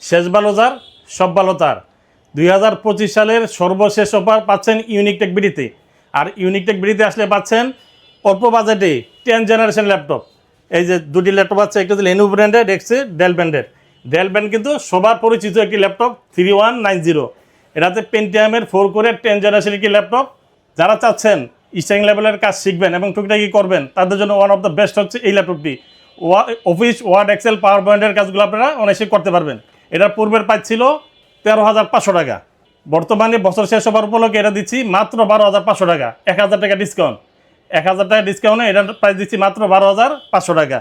শেষ ভালো যার সব ভালো তার 2025 সালের সর্বশেষ অফার পাচ্ছেন ইউনিকটেক বিডিতে। আর ইউনিকটেক বিডিতে আসলে পাচ্ছেন অল্প বাজেটে 10 জেনারেশন ল্যাপটপ। এই যে দুটি ল্যাপটপ আছে, একটা লেনোভো ব্র্যান্ডের, একটা ডেল ব্র্যান্ডের। ডেল ব্র্যান্ড কিন্তু সবার পরিচিত একটি ল্যাপটপ 3190। এটাতে পেন্টিয়ামের 4 কোরের 10 জেনারেশন একটি ল্যাপটপ। যারা চাচ্ছেন স্ট্রাইং লেভেলের কাজ শিখবেন এবং টুকিটাকি করবেন, তাদের জন্য ওয়ান অফ দ্য বেস্ট হচ্ছে এই ল্যাপটপটি। অফিস, ওয়ার্ড, এক্সেল, পাওয়ার পয়েন্টের কাজগুলো আপনারা অনায়াসে করতে পারবেন। এটার পূর্বের প্রাইস ছিল 13,500 টাকা। বর্তমানে বছর শেষ হবার উপলক্ষে এটা দিচ্ছি মাত্র 12,500 টাকা, 1,000 টাকা ডিসকাউন্ট। 1,000 টাকা ডিসকাউন্টে এটার প্রাইস দিচ্ছি মাত্র 12,500 টাকা।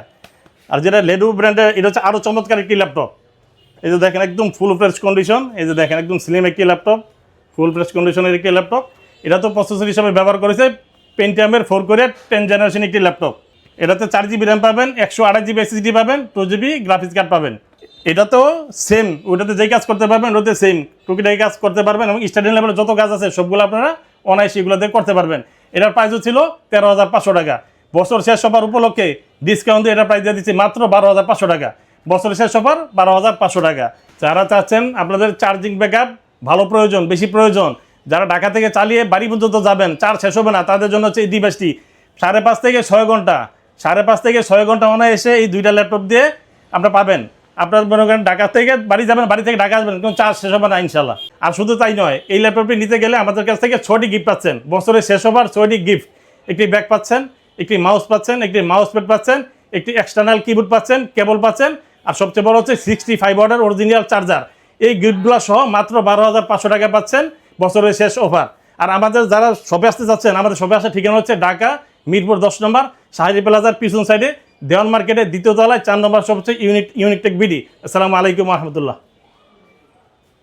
আর যেটা লেনোভো ব্র্যান্ডের, এটা হচ্ছে আরও চমৎকার একটি ল্যাপটপ। এই যে দেখেন একদম ফুল ফ্রেশ কন্ডিশন, এই যে দেখেন একদম স্লিম একটি ল্যাপটপ, ফুল ফ্রেশ কন্ডিশনের একটি ল্যাপটপ। এটা তো প্রসেসর হিসাবে ব্যবহার করেছে পেন্টিয়ামের 4 কোরের 10 জেনারেশন একটি ল্যাপটপ। এটাতে 4 জিবি র্যাম পাবেন, 128 জিবি এসএসডি পাবেন, 2 জিবি গ্রাফিক্স কার্ড পাবেন। এটা তো সেম, ওটাতে যেই কাজ করতে পারবেন ওটাতে সেম টুকিটাকি কাজ করতে পারবেন, এবং স্টাডি লেভেলে যত কাজ আছে সবগুলো আপনারা অনায়াসে এগুলোতে করতে পারবেন। এটার প্রাইসও ছিল 13,500 টাকা। বছর শেষ হবার উপলক্ষে ডিসকাউন্ট দিয়ে এটার প্রাইস দিয়ে দিচ্ছি মাত্র 12,500 টাকা। বছর শেষ হবার 12,500 টাকা। যারা চাচ্ছেন আপনাদের চার্জিং ব্যাকআপ ভালো প্রয়োজন, বেশি প্রয়োজন, যারা ঢাকা থেকে চালিয়ে বাড়ি পর্যন্ত যাবেন, চার্জ শেষ হবে না, তাদের জন্য হচ্ছে এই ডিভাইসটি। 5.5 থেকে 6 ঘন্টা, 5.5 থেকে 6 ঘন্টা অনায়াসে এই দুইটা ল্যাপটপ দিয়ে আপনারা পাবেন। আপনার মনে করেন ঢাকা থেকে বাড়ি যাবেন, বাড়ি থেকে ঢাকা আসবেন, কোনো চার্জ শেষ হবে না ইনশাল্লাহ। আর শুধু তাই নয়, এই ল্যাপটপটি নিতে গেলে আমাদের কাছ থেকে 6টি গিফট পাচ্ছেন। বছরের শেষ হবার 6টি গিফট। একটি ব্যাগ পাচ্ছেন, একটি মাউস পাচ্ছেন, একটি মাউস প্যাড পাচ্ছেন, একটি এক্সটার্নাল কিবোর্ড পাচ্ছেন, কেবল পাচ্ছেন, আর সবচেয়ে বড় হচ্ছে 65 ওয়াটের অরিজিনাল চার্জার। এই গিফটগুলো সহ মাত্র 12,500 টাকা পাচ্ছেন বছরের শেষ অফার। আর আমাদের যারা শপে আসতে যাচ্ছেন, আমাদের শপে আসার ঠিকানা হচ্ছে ঢাকা মিরপুর 10 নম্বর শাহরি প্লাজার পিছন সাইডে দেওয়ান মার্কেটের 2য় তলায় 4 নম্বর শপ হচ্ছে ইউনিকটেক বিডি। আসসালামু আলাইকুম রহমতুল্লাহ।